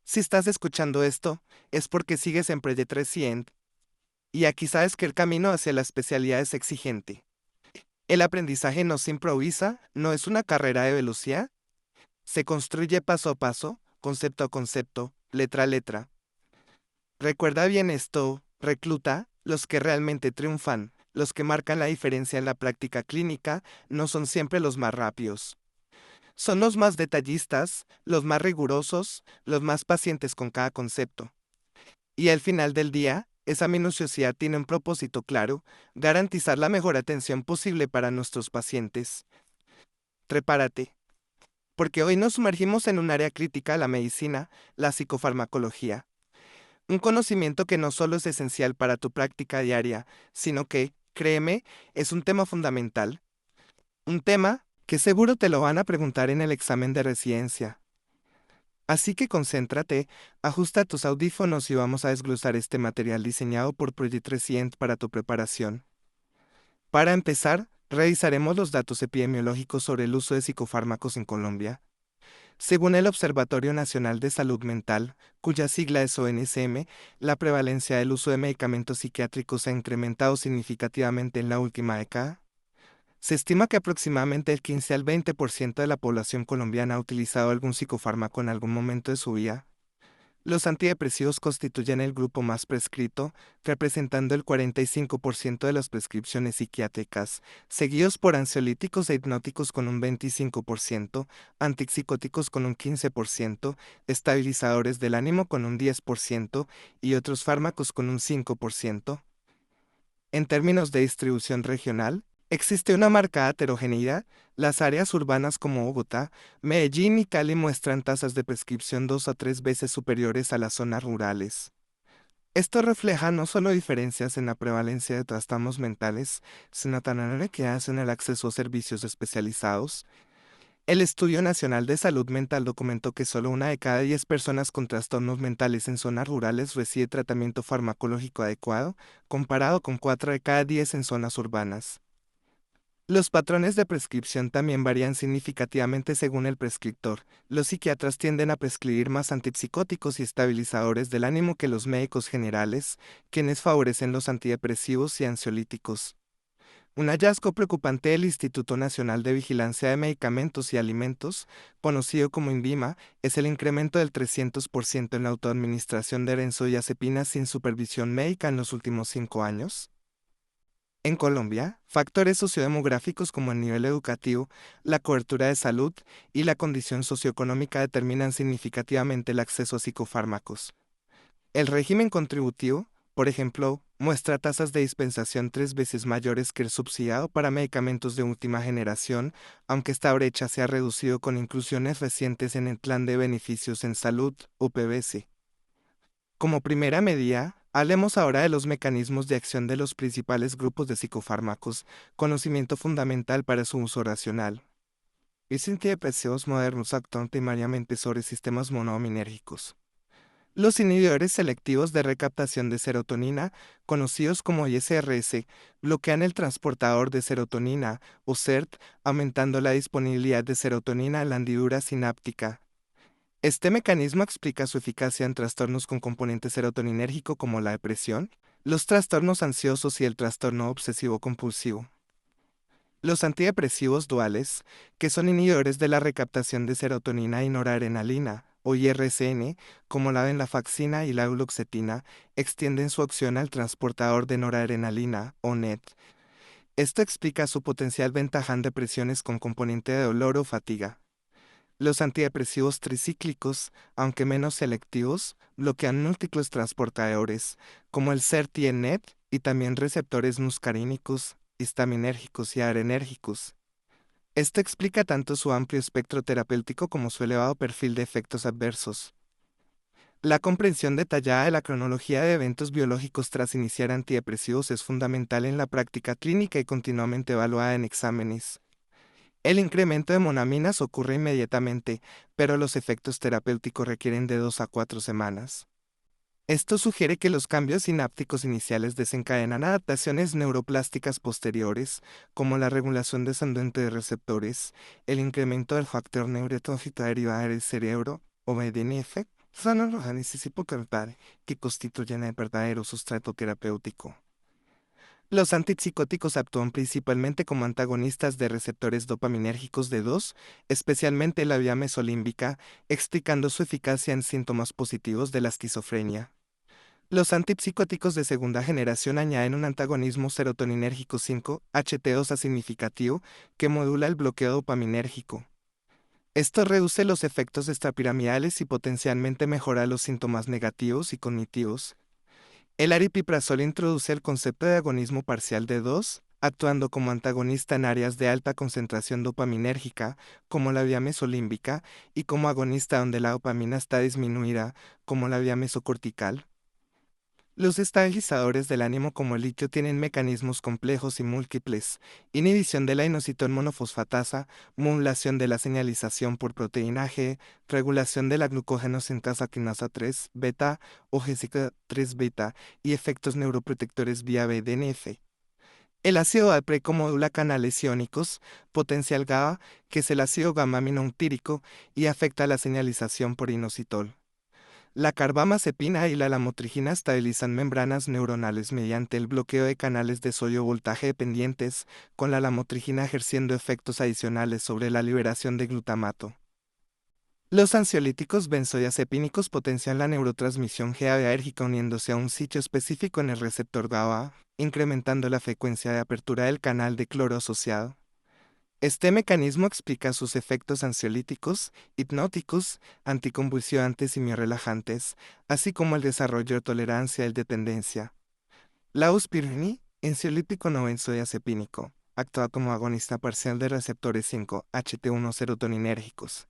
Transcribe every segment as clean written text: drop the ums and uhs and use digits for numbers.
Si estás escuchando esto, es porque sigues en Project Recient, y aquí sabes que el camino hacia la especialidad es exigente. El aprendizaje no se improvisa, no es una carrera de velocidad, se construye paso a paso, concepto a concepto, letra a letra. Recuerda bien esto, recluta, los que realmente triunfan, los que marcan la diferencia en la práctica clínica, no son siempre los más rápidos. Son los más detallistas, los más rigurosos, los más pacientes con cada concepto. Y al final del día, esa minuciosidad tiene un propósito claro: garantizar la mejor atención posible para nuestros pacientes. Prepárate, porque hoy nos sumergimos en un área crítica: la medicina, la psicofarmacología. Un conocimiento que no solo es esencial para tu práctica diaria, sino que, créeme, es un tema fundamental. Un tema que seguro te lo van a preguntar en el examen de residencia. Así que concéntrate, ajusta tus audífonos y vamos a desglosar este material diseñado por Project Recient para tu preparación. Para empezar, revisaremos los datos epidemiológicos sobre el uso de psicofármacos en Colombia. Según el Observatorio Nacional de Salud Mental, cuya sigla es ONSM, la prevalencia del uso de medicamentos psiquiátricos ha incrementado significativamente en la última década. Se estima que aproximadamente el 15 al 20% de la población colombiana ha utilizado algún psicofármaco en algún momento de su vida. Los antidepresivos constituyen el grupo más prescrito, representando el 45% de las prescripciones psiquiátricas, seguidos por ansiolíticos e hipnóticos con un 25%, antipsicóticos con un 15%, estabilizadores del ánimo con un 10% y otros fármacos con un 5%. En términos de distribución regional, existe una marcada heterogeneidad. Las áreas urbanas como Bogotá, Medellín y Cali muestran tasas de prescripción 2 a 3 veces superiores a las zonas rurales. Esto refleja no solo diferencias en la prevalencia de trastornos mentales, sino también inequidades en el acceso a servicios especializados. El Estudio Nacional de Salud Mental documentó que solo 1 de cada 10 personas con trastornos mentales en zonas rurales recibe tratamiento farmacológico adecuado, comparado con 4 de cada 10 en zonas urbanas. Los patrones de prescripción también varían significativamente según el prescriptor. Los psiquiatras tienden a prescribir más antipsicóticos y estabilizadores del ánimo que los médicos generales, quienes favorecen los antidepresivos y ansiolíticos. Un hallazgo preocupante del Instituto Nacional de Vigilancia de Medicamentos y Alimentos, conocido como INVIMA, es el incremento del 300% en la autoadministración de benzodiazepinas sin supervisión médica en los últimos 5 años. En Colombia, factores sociodemográficos como el nivel educativo, la cobertura de salud y la condición socioeconómica determinan significativamente el acceso a psicofármacos. El régimen contributivo, por ejemplo, muestra tasas de dispensación 3 veces mayores que el subsidiado para medicamentos de última generación, aunque esta brecha se ha reducido con inclusiones recientes en el Plan de Beneficios en Salud, UPBC. Como primera medida, hablemos ahora de los mecanismos de acción de los principales grupos de psicofármacos, conocimiento fundamental para su uso racional. Los antidepresivos modernos actúan primariamente sobre sistemas monoaminérgicos. Los inhibidores selectivos de recaptación de serotonina, conocidos como ISRS, bloquean el transportador de serotonina, o SERT, aumentando la disponibilidad de serotonina en la hendidura sináptica. Este mecanismo explica su eficacia en trastornos con componente serotoninérgico como la depresión, los trastornos ansiosos y el trastorno obsesivo-compulsivo. Los antidepresivos duales, que son inhibidores de la recaptación de serotonina y noradrenalina, o IRSN, como la venlafaxina y la duloxetina, extienden su acción al transportador de noradrenalina, o NET. Esto explica su potencial ventaja en depresiones con componente de dolor o fatiga. Los antidepresivos tricíclicos, aunque menos selectivos, bloquean múltiples transportadores, como el SERT y el NET, y también receptores muscarínicos, histaminérgicos y adrenérgicos. Esto explica tanto su amplio espectro terapéutico como su elevado perfil de efectos adversos. La comprensión detallada de la cronología de eventos biológicos tras iniciar antidepresivos es fundamental en la práctica clínica y continuamente evaluada en exámenes. El incremento de monaminas ocurre inmediatamente, pero los efectos terapéuticos requieren de 2 a 4 semanas. Esto sugiere que los cambios sinápticos iniciales desencadenan adaptaciones neuroplásticas posteriores, como la regulación descendente de receptores, el incremento del factor neurotrófico derivado del cerebro, o BDNF, son organismos hipocarpar que constituyen el verdadero sustrato terapéutico. Los antipsicóticos actúan principalmente como antagonistas de receptores dopaminérgicos de 2, especialmente la vía mesolímbica, explicando su eficacia en síntomas positivos de la esquizofrenia. Los antipsicóticos de segunda generación añaden un antagonismo serotoninérgico 5-HT2A significativo que modula el bloqueo dopaminérgico. Esto reduce los efectos extrapiramidales y potencialmente mejora los síntomas negativos y cognitivos. El aripiprazol introduce el concepto de agonismo parcial de 2, actuando como antagonista en áreas de alta concentración dopaminérgica, como la vía mesolímbica, y como agonista donde la dopamina está disminuida, como la vía mesocortical. Los estabilizadores del ánimo como el litio tienen mecanismos complejos y múltiples: inhibición de la inositol monofosfatasa, modulación de la señalización por proteína G, regulación de la glucógenosinasa quinasa 3 beta o GCK 3 beta y efectos neuroprotectores vía BDNF. El ácido valproico modula canales iónicos, potencia el GABA, que es el ácido gamma-aminobutírico, y afecta la señalización por inositol. La carbamazepina y la lamotrigina estabilizan membranas neuronales mediante el bloqueo de canales de sodio voltaje dependientes, con la lamotrigina ejerciendo efectos adicionales sobre la liberación de glutamato. Los ansiolíticos benzodiazepínicos potencian la neurotransmisión GABAérgica uniéndose a un sitio específico en el receptor GABA, incrementando la frecuencia de apertura del canal de cloro asociado. Este mecanismo explica sus efectos ansiolíticos, hipnóticos, anticonvulsivantes y miorrelajantes, así como el desarrollo de tolerancia y dependencia. La uspirini, ansiolítico no benzodiazepínico, actúa como agonista parcial de receptores 5-HT1 serotoninérgicos.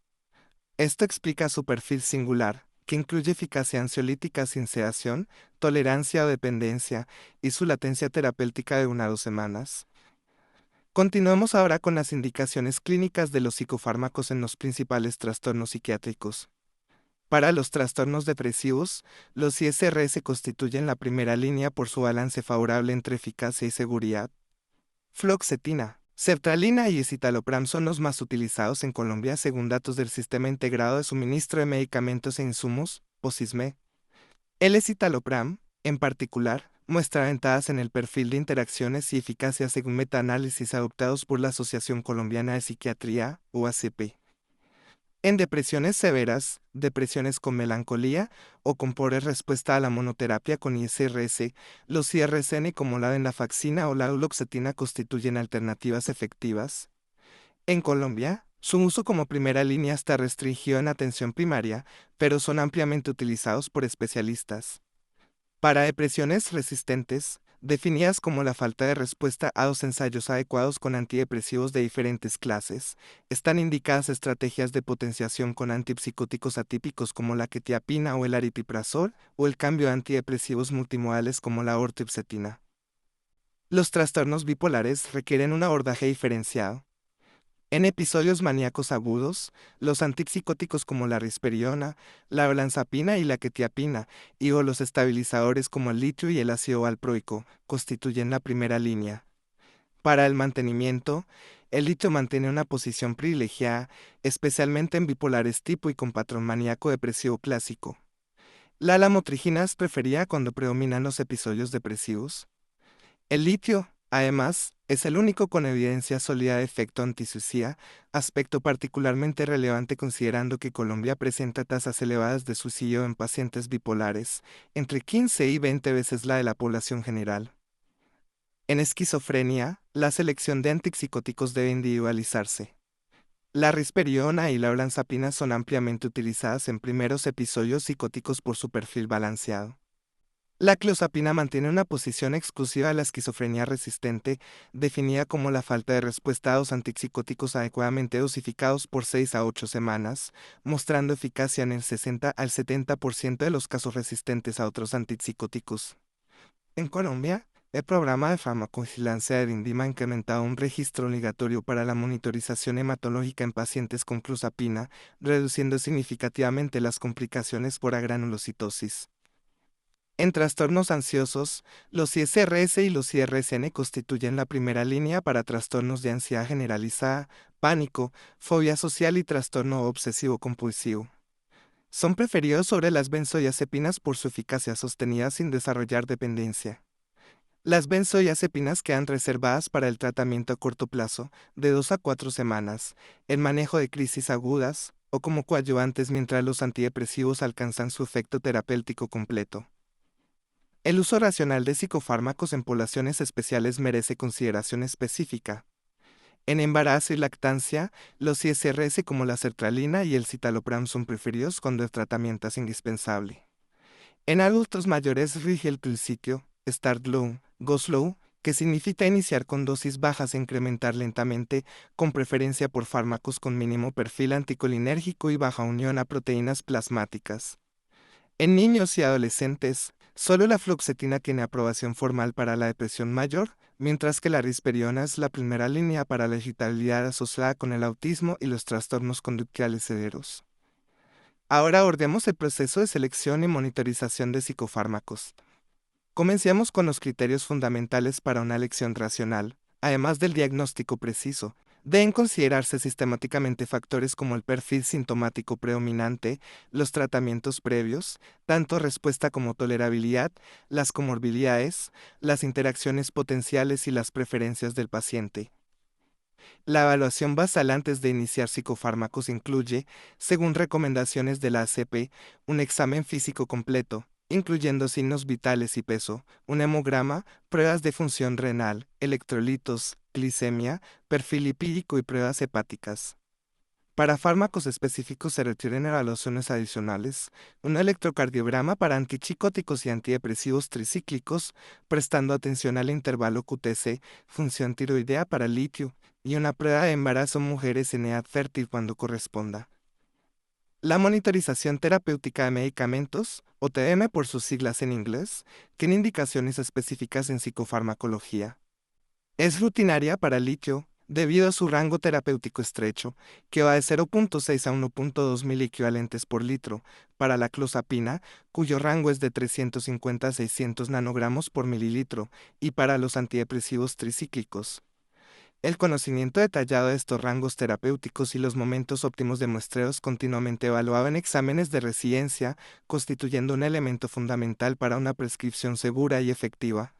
Esto explica su perfil singular, que incluye eficacia ansiolítica sin sedación, tolerancia o dependencia, y su latencia terapéutica de 1 a 2 semanas. Continuemos ahora con las indicaciones clínicas de los psicofármacos en los principales trastornos psiquiátricos. Para los trastornos depresivos, los ISRS constituyen la primera línea por su balance favorable entre eficacia y seguridad. Fluoxetina, sertralina y escitalopram son los más utilizados en Colombia según datos del Sistema Integrado de Suministro de Medicamentos e Insumos, POSISME. El escitalopram, en particular, muestra ventajas en el perfil de interacciones y eficacia según metaanálisis adoptados por la Asociación Colombiana de Psiquiatría, UACP. En depresiones severas, depresiones con melancolía o con pobre respuesta a la monoterapia con ISRS, los IRSN como la venlafaxina o la duloxetina constituyen alternativas efectivas. En Colombia, su uso como primera línea está restringido en atención primaria, pero son ampliamente utilizados por especialistas. Para depresiones resistentes, definidas como la falta de respuesta a dos ensayos adecuados con antidepresivos de diferentes clases, están indicadas estrategias de potenciación con antipsicóticos atípicos como la quetiapina o el aripiprazol, o el cambio de antidepresivos multimodales como la ortipsetina. Los trastornos bipolares requieren un abordaje diferenciado. En episodios maníacos agudos, los antipsicóticos como la risperidona, la olanzapina y la quetiapina, o los estabilizadores como el litio y el ácido valproico, constituyen la primera línea. Para el mantenimiento, el litio mantiene una posición privilegiada, especialmente en bipolares tipo y con patrón maníaco depresivo clásico. La lamotrigina es preferida cuando predominan los episodios depresivos. El litio, además, es el único con evidencia sólida de efecto antisuicida, aspecto particularmente relevante considerando que Colombia presenta tasas elevadas de suicidio en pacientes bipolares, entre 15 y 20 veces la de la población general. En esquizofrenia, la selección de antipsicóticos debe individualizarse. La risperidona y la olanzapina son ampliamente utilizadas en primeros episodios psicóticos por su perfil balanceado. La clozapina mantiene una posición exclusiva de la esquizofrenia resistente, definida como la falta de respuesta a dos antipsicóticos adecuadamente dosificados por 6 a 8 semanas, mostrando eficacia en el 60 al 70% de los casos resistentes a otros antipsicóticos. En Colombia, el programa de farmacovigilancia de INVIMA ha incrementado un registro obligatorio para la monitorización hematológica en pacientes con clozapina, reduciendo significativamente las complicaciones por agranulocitosis. En trastornos ansiosos, los ISRS y los IRSN constituyen la primera línea para trastornos de ansiedad generalizada, pánico, fobia social y trastorno obsesivo-compulsivo. Son preferidos sobre las benzodiazepinas por su eficacia sostenida sin desarrollar dependencia. Las benzodiazepinas quedan reservadas para el tratamiento a corto plazo, de 2 a 4 semanas, el manejo de crisis agudas, o como coadyuvantes mientras los antidepresivos alcanzan su efecto terapéutico completo. El uso racional de psicofármacos en poblaciones especiales merece consideración específica. En embarazo y lactancia, los ISRS como la sertralina y el citalopram son preferidos cuando el tratamiento es indispensable. En adultos mayores rige el principio Start Low, Go Slow, que significa iniciar con dosis bajas e incrementar lentamente, con preferencia por fármacos con mínimo perfil anticolinérgico y baja unión a proteínas plasmáticas. En niños y adolescentes, solo la fluoxetina tiene aprobación formal para la depresión mayor, mientras que la risperidona es la primera línea para la irritabilidad asociada con el autismo y los trastornos conductuales severos. Ahora abordemos el proceso de selección y monitorización de psicofármacos. Comencemos con los criterios fundamentales para una elección racional. Además del diagnóstico preciso, deben considerarse sistemáticamente factores como el perfil sintomático predominante, los tratamientos previos, tanto respuesta como tolerabilidad, las comorbilidades, las interacciones potenciales y las preferencias del paciente. La evaluación basal antes de iniciar psicofármacos incluye, según recomendaciones de la ACP, un examen físico completo, incluyendo signos vitales y peso, un hemograma, pruebas de función renal, electrolitos, glicemia, perfil lipídico y pruebas hepáticas. Para fármacos específicos se requieren evaluaciones adicionales, un electrocardiograma para antipsicóticos y antidepresivos tricíclicos, prestando atención al intervalo QTc, función tiroidea para litio, y una prueba de embarazo en mujeres en edad fértil cuando corresponda. La monitorización terapéutica de medicamentos, o TM por sus siglas en inglés, tiene indicaciones específicas en psicofarmacología. Es rutinaria para el litio, debido a su rango terapéutico estrecho, que va de 0.6 a 1.2 miliequivalentes por litro, para la clozapina, cuyo rango es de 350 a 600 nanogramos por mililitro, y para los antidepresivos tricíclicos. El conocimiento detallado de estos rangos terapéuticos y los momentos óptimos de muestreo es continuamente evaluado en exámenes de residencia, constituyendo un elemento fundamental para una prescripción segura y efectiva.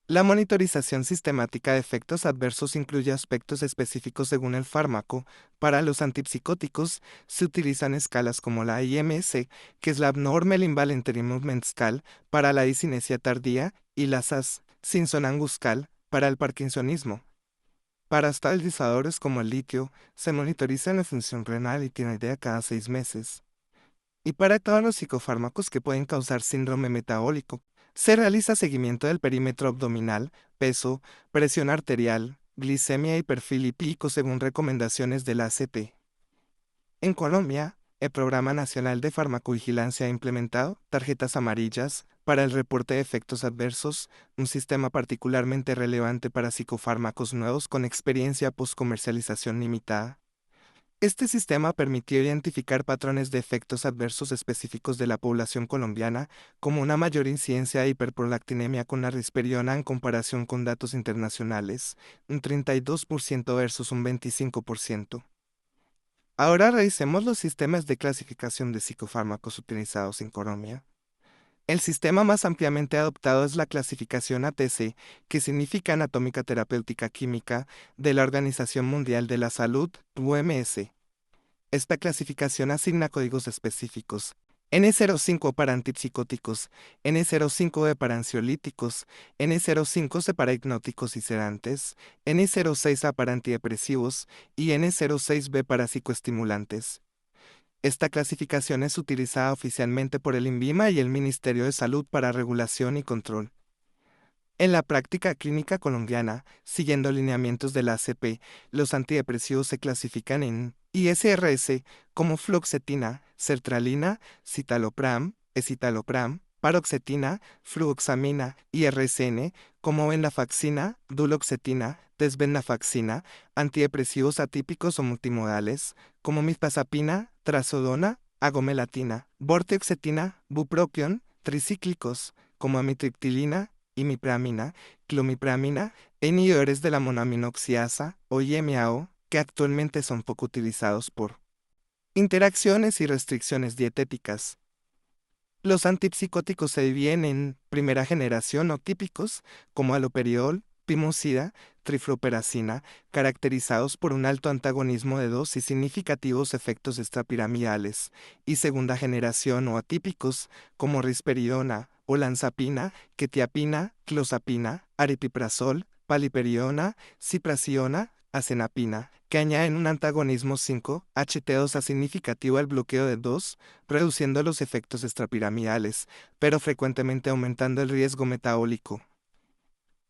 La monitorización sistemática de efectos adversos incluye aspectos específicos según el fármaco. Para los antipsicóticos, se utilizan escalas como la IMS, que es la Abnormal Involuntary Movement Scale, para la disinesia tardía, y la SAS, Simpson-Angus Scale, para el parkinsonismo. Para estabilizadores como el litio, se monitoriza la función renal y tiroidea cada 6 meses. Y para todos los psicofármacos que pueden causar síndrome metabólico, se realiza seguimiento del perímetro abdominal, peso, presión arterial, glicemia y perfil lipídico según recomendaciones de la ACP. En Colombia, el Programa Nacional de Farmacovigilancia ha implementado tarjetas amarillas para el reporte de efectos adversos, un sistema particularmente relevante para psicofármacos nuevos con experiencia post-comercialización limitada. Este sistema permitió identificar patrones de efectos adversos específicos de la población colombiana, como una mayor incidencia de hiperprolactinemia con la risperidona en comparación con datos internacionales, un 32% versus un 25%. Ahora revisemos los sistemas de clasificación de psicofármacos utilizados en Colombia. El sistema más ampliamente adoptado es la clasificación ATC, que significa Anatómica Terapéutica Química, de la Organización Mundial de la Salud, OMS. Esta clasificación asigna códigos específicos. N05 para antipsicóticos, N05B para ansiolíticos, N05C para hipnóticos y sedantes, N06A para antidepresivos y N06B para psicoestimulantes. Esta clasificación es utilizada oficialmente por el INVIMA y el Ministerio de Salud para regulación y control. En la práctica clínica colombiana, siguiendo lineamientos de la ACP, los antidepresivos se clasifican en ISRS como fluoxetina, sertralina, citalopram, escitalopram, paroxetina, fluoxamina, IRSN como venlafaxina, duloxetina, desvenlafaxina, antidepresivos atípicos o multimodales como mirtazapina, trazodona, agomelatina, vortioxetina, bupropión, tricíclicos como amitriptilina, imipramina, clomipramina, e inhibidores de la monoaminoxiasa o IMAO, que actualmente son poco utilizados por Interacciones y restricciones dietéticas. Los antipsicóticos se dividen en primera generación o típicos, como aloperiol, pimosida, trifloperacina, caracterizados por un alto antagonismo de dos y significativos efectos extrapiramidales, y segunda generación o atípicos, como risperidona, olanzapina, quetiapina, clozapina, aripiprazol, paliperiona, ciprasiona, acenapina, que añaden un antagonismo 5-HT2 significativo al bloqueo de 2, reduciendo los efectos extrapiramidales, pero frecuentemente aumentando el riesgo metabólico.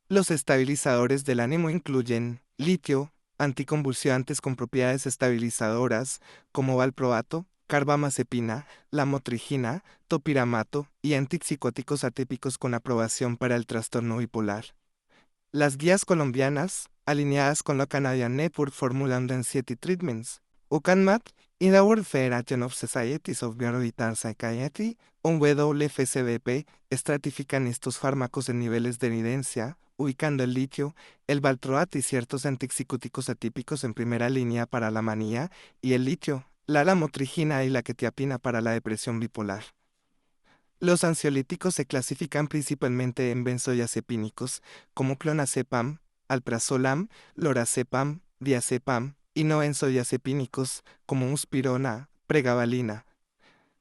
Los estabilizadores del ánimo incluyen litio, anticonvulsivantes con propiedades estabilizadoras, como valproato, carbamazepina, lamotrigina, topiramato, y antipsicóticos atípicos con aprobación para el trastorno bipolar. Las guías colombianas, alineadas con la Canadian Network Formula Anxiety Treatments, UCANMAT, y la World Federation of Societies of Behavioral Psychiatry, WFSBP, estratifican estos fármacos en niveles de evidencia, ubicando el litio, el valproato y ciertos antipsicóticos atípicos en primera línea para la manía, y el litio, la lamotrigina y la quetiapina para la depresión bipolar. Los ansiolíticos se clasifican principalmente en benzodiazepínicos, como clonazepam, alprazolam, lorazepam, diazepam, y no benzodiazepínicos, como muspirona, pregabalina.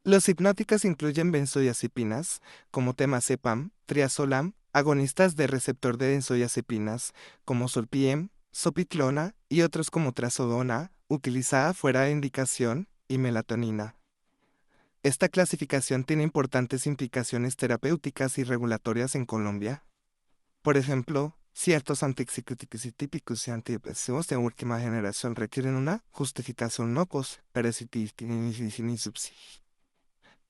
Los hipnóticos incluyen benzodiazepinas, como temazepam, triazolam, agonistas de receptor de benzodiazepinas, como solpiem, sopitlona, y otros como trazodona, utilizada fuera de indicación, y melatonina. Esta clasificación tiene importantes implicaciones terapéuticas y regulatorias en Colombia. Por ejemplo, ciertos antipsicóticos y típicos y antidepresivos de última generación requieren una justificación no pos.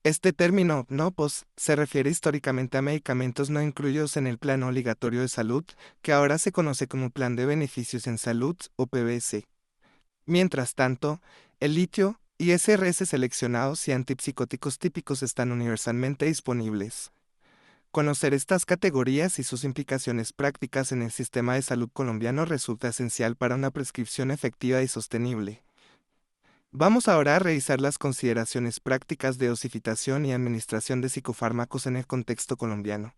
Este término no pos se refiere históricamente a medicamentos no incluidos en el Plan Obligatorio de Salud, que ahora se conoce como Plan de Beneficios en Salud o PBS. Mientras tanto, el litio y SRS seleccionados y antipsicóticos típicos están universalmente disponibles. Conocer estas categorías y sus implicaciones prácticas en el sistema de salud colombiano resulta esencial para una prescripción efectiva y sostenible. Vamos ahora a revisar las consideraciones prácticas de dosificación y administración de psicofármacos en el contexto colombiano.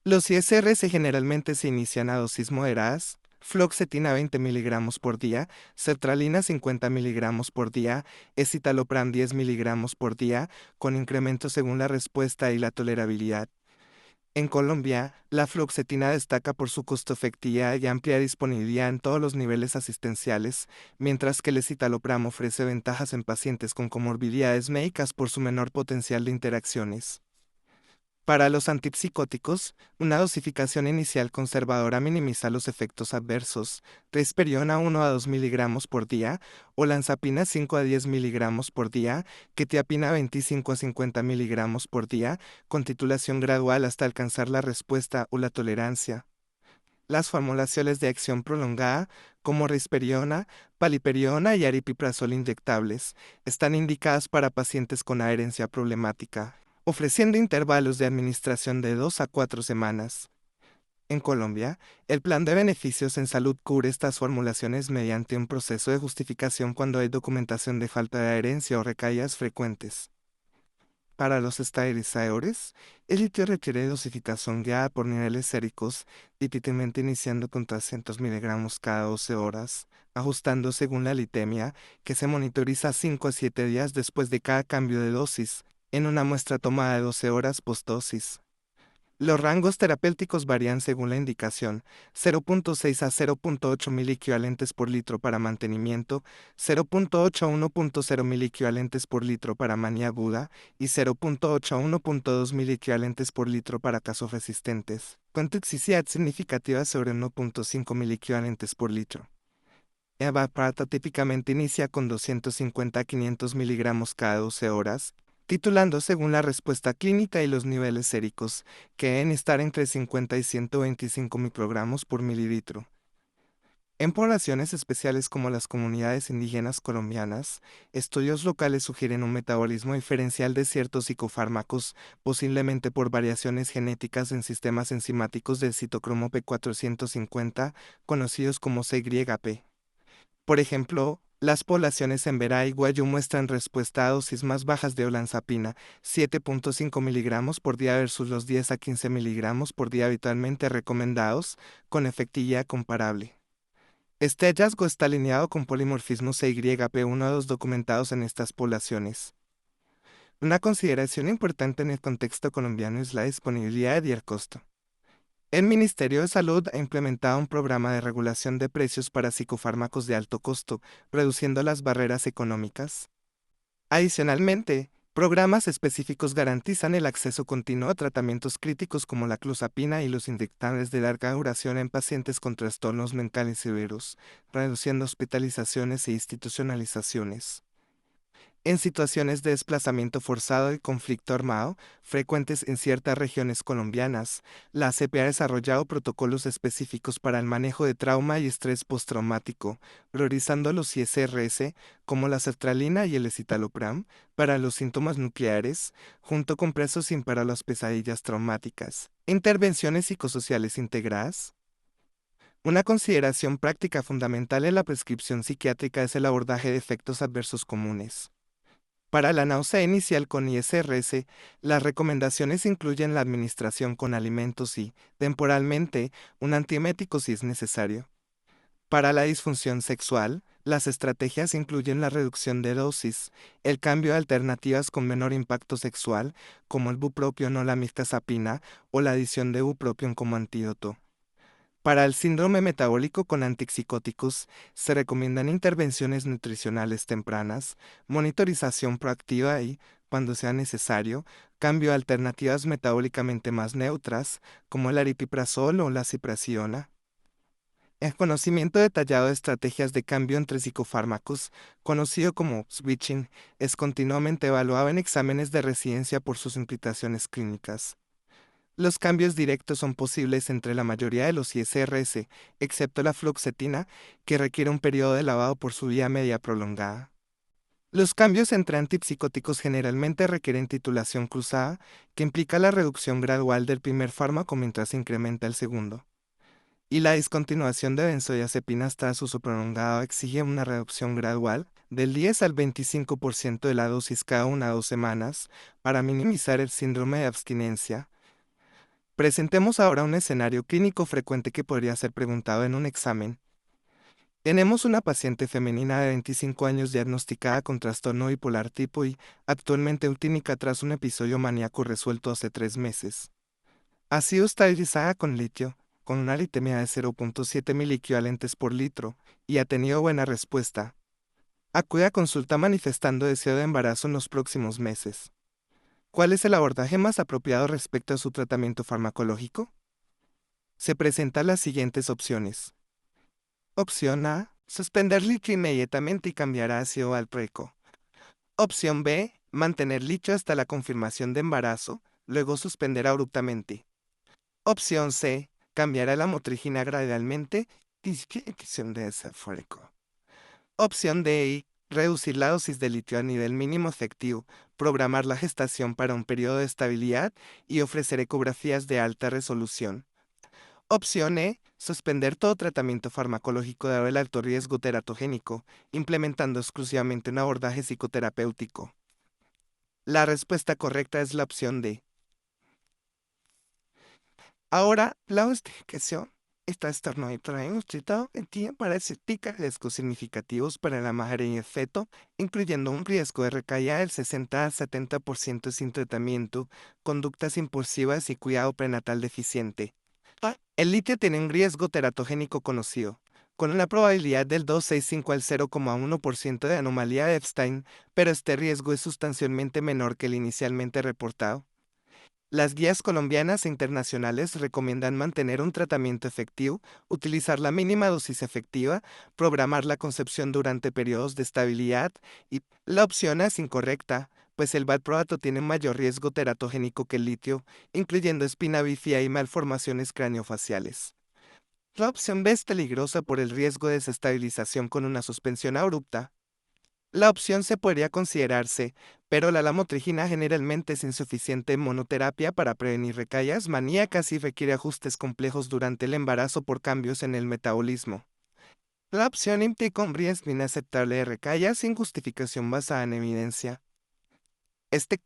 Los ISRS generalmente se inician a dosis moderadas: fluoxetina 20 mg por día, sertralina 50 mg por día, escitalopram 10 mg por día, con incremento según la respuesta y la tolerabilidad. En Colombia, la fluoxetina destaca por su costo-efectividad y amplia disponibilidad en todos los niveles asistenciales, mientras que el escitalopram ofrece ventajas en pacientes con comorbilidades médicas por su menor potencial de interacciones. Para los antipsicóticos, una dosificación inicial conservadora minimiza los efectos adversos: risperidona 1 a 2 mg por día, olanzapina 5 a 10 mg por día, quetiapina 25 a 50 mg por día, con titulación gradual hasta alcanzar la respuesta o la tolerancia. Las formulaciones de acción prolongada, como risperidona, paliperiona y aripiprazol inyectables, están indicadas para pacientes con adherencia problemática, ofreciendo intervalos de administración de 2 a 4 semanas. En Colombia, el Plan de Beneficios en Salud cubre estas formulaciones mediante un proceso de justificación cuando hay documentación de falta de adherencia o recaídas frecuentes. Para los estabilizadores, el litio requiere dosificación guiada por niveles séricos, típicamente iniciando con 300 mg cada 12 horas, ajustando según la litemia, que se monitoriza 5 a 7 días después de cada cambio de dosis, en una muestra tomada de 12 horas postdosis. Los rangos terapéuticos varían según la indicación: 0.6 a 0.8 miliequivalentes por litro para mantenimiento, 0.8 a 1.0 miliequivalentes por litro para manía aguda y 0.8 a 1.2 miliequivalentes por litro para casos resistentes, con toxicidad significativa sobre 1.5 miliequivalentes por litro. El valproato típicamente inicia con 250 a 500 miligramos cada 12 horas, titulando según la respuesta clínica y los niveles séricos, que deben estar entre 50 y 125 microgramos por mililitro. En poblaciones especiales como las comunidades indígenas colombianas, estudios locales sugieren un metabolismo diferencial de ciertos psicofármacos, posiblemente por variaciones genéticas en sistemas enzimáticos del citocromo P450, conocidos como CYP. Por ejemplo, Las poblaciones en Verá y Guayú muestran respuesta a dosis más bajas de olanzapina, 7.5 miligramos por día versus los 10 a 15 miligramos por día habitualmente recomendados, con efectividad comparable. Este hallazgo está alineado con polimorfismos CYP1-2 documentados en estas poblaciones. Una consideración importante en el contexto colombiano es la disponibilidad y el costo. El Ministerio de Salud ha implementado un programa de regulación de precios para psicofármacos de alto costo, reduciendo las barreras económicas. Adicionalmente, programas específicos garantizan el acceso continuo a tratamientos críticos como la clozapina y los inyectables de larga duración en pacientes con trastornos mentales severos, reduciendo hospitalizaciones e institucionalizaciones. En situaciones de desplazamiento forzado y conflicto armado, frecuentes en ciertas regiones colombianas, la ACP ha desarrollado protocolos específicos para el manejo de trauma y estrés postraumático, priorizando los ISRS, como la sertralina y el escitalopram, para los síntomas nucleares, junto con Prezosine para las pesadillas traumáticas. Intervenciones psicosociales integradas. Una consideración práctica fundamental en la prescripción psiquiátrica es el abordaje de efectos adversos comunes. Para la náusea inicial con ISRS, las recomendaciones incluyen la administración con alimentos y, temporalmente, un antiemético si es necesario. Para la disfunción sexual, las estrategias incluyen la reducción de dosis, el cambio de alternativas con menor impacto sexual, como el bupropión o la mirtazapina, o la adición de bupropión como antídoto. Para el síndrome metabólico con antipsicóticos, se recomiendan intervenciones nutricionales tempranas, monitorización proactiva y, cuando sea necesario, cambio a alternativas metabólicamente más neutras, como el aripiprazol o la ciprasiona. El conocimiento detallado de estrategias de cambio entre psicofármacos, conocido como switching, es continuamente evaluado en exámenes de residencia por sus implicaciones clínicas. Los cambios directos son posibles entre la mayoría de los ISRS, excepto la fluoxetina, que requiere un periodo de lavado por su vía media prolongada. Los cambios entre antipsicóticos generalmente requieren titulación cruzada, que implica la reducción gradual del primer fármaco mientras se incrementa el segundo. Y la discontinuación de benzodiazepinas tras uso prolongado exige una reducción gradual, del 10 al 25% de la dosis cada 1 a 2 semanas, para minimizar el síndrome de abstinencia. Presentemos ahora un escenario clínico frecuente que podría ser preguntado en un examen. Tenemos una paciente femenina de 25 años diagnosticada con trastorno bipolar tipo I, actualmente eutínica tras un episodio maníaco resuelto hace 3 meses. Ha sido estabilizada con litio, con una litemia de 0.7 miliequivalentes por litro, y ha tenido buena respuesta. Acude a consulta manifestando deseo de embarazo en los próximos meses. ¿Cuál es el abordaje más apropiado respecto a su tratamiento farmacológico? Se presentan las siguientes opciones. Opción A. Suspender litio inmediatamente y cambiar a ácido valproico. Opción B. Mantener litio hasta la confirmación de embarazo, luego suspender abruptamente. Opción C. Cambiar a la motrigina gradualmente y disminución de desafórico. Opción D. Reducir la dosis de litio a nivel mínimo efectivo, programar la gestación para un periodo de estabilidad y ofrecer ecografías de alta resolución. Opción E. Suspender todo tratamiento farmacológico dado el alto riesgo teratogénico, implementando exclusivamente un abordaje psicoterapéutico. La respuesta correcta es la opción D. Ahora, la justificación está estornudado en tiempo para riesgos significativos para la madre y el feto, incluyendo un riesgo de recaída del 60 a 70% sin tratamiento, conductas impulsivas y cuidado prenatal deficiente. El litio tiene un riesgo teratogénico conocido, con una probabilidad del 2,65 al 0,1% de anomalía de Epstein, pero este riesgo es sustancialmente menor que el inicialmente reportado. Las guías colombianas e internacionales recomiendan mantener un tratamiento efectivo, utilizar la mínima dosis efectiva, programar la concepción durante periodos de estabilidad y la opción A es incorrecta, pues el valproato tiene mayor riesgo teratogénico que el litio, incluyendo espina bífida y malformaciones craneofaciales. La opción B es peligrosa por el riesgo de desestabilización con una suspensión abrupta. La opción C podría considerarse, pero la lamotrigina generalmente es insuficiente en monoterapia para prevenir recaídas maníacas y requiere ajustes complejos durante el embarazo por cambios en el metabolismo. La opción implica un riesgo inaceptable de recaída sin justificación basada en evidencia. Este